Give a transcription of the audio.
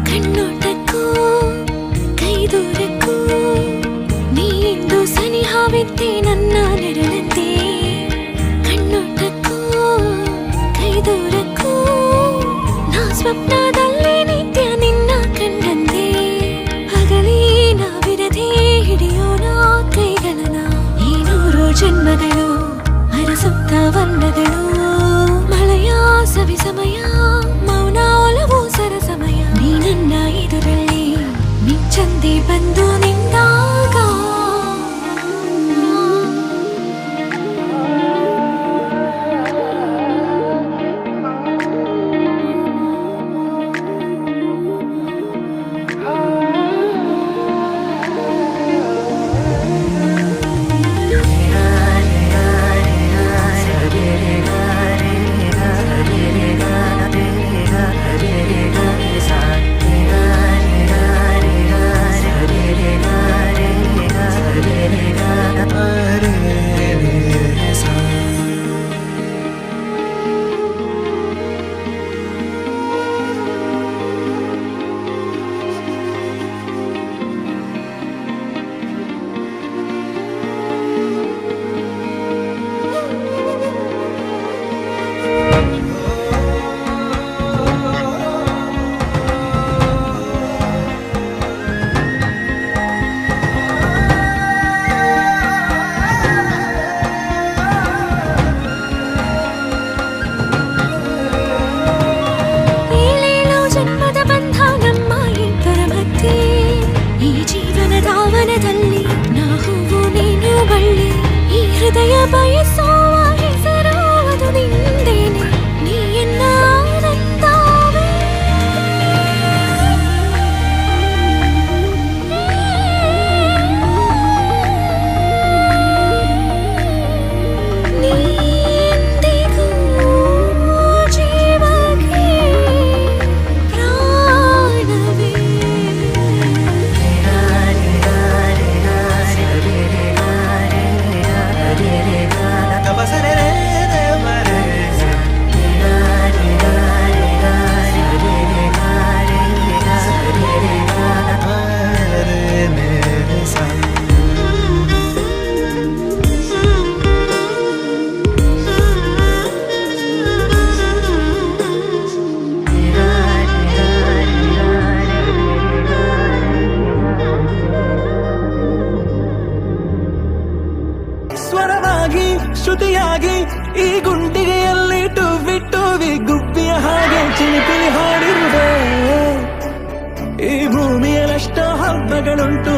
ಕಣ್ಣೋಟಕ್ಕೂ ಕೈದೂರಕ್ಕೂ ನೀಂದು ಸನಿಹಾವಿದ್ದೆ ನನ್ನ ನೆರಳಂತೆ. ಕಣ್ಣೋಟಕ್ಕೂ ಕೈದೂರಕ್ಕೂ ನಾ ಸ್ವಪ್ನದಲ್ಲಿ ನಿತ್ಯ ನಿನ್ನ ಕಂಡಂತೆ. ಹಗಲೇ ನಾವಿರದೆ ಹಿಡಿಯೋಣ ಕೈಗಳನ. ಈ 100 ಜನ್ಮಗಳು ಅರಸುತ್ತ ವರ್ಣಗಳು. ಮಳೆಯ ಸವಿ ಸಮಯ ಮೌನ ಒಲವು ಸರಸಮಯ. ನೀ ನನ್ನ ಎದುರಲ್ಲಿ ಮಿಂಚಂದೆ ಬಂದು ನಿಂದಾಗ. ಹೃದಯ ಬಯಸುವ ಹೆಸರು ಅದು ನಿಂದೇನೆ. ನೀ ಎನ್ನ ಆನಂದವೇ. ನೀ ಎಂದಿಗೂ ಜೀವಕ್ಕೆ ಪ್ರಾಣವೇ. ಸ್ವರವಾಗಿ ಶ್ರುತಿಯಾಗಿ ಈ ಗುಂಡಿಗೆಯಲ್ಲಿ ಟುವಿ ಗುಬ್ಬಿಯ ಹಾಗೆ ಚಿಲಿಪಿಲಿ ಹಾಡಿರುವೆ. ಈ ಭೂಮಿಯಲ್ಲಷ್ಟ ಹಬ್ಬಗಳುಂಟು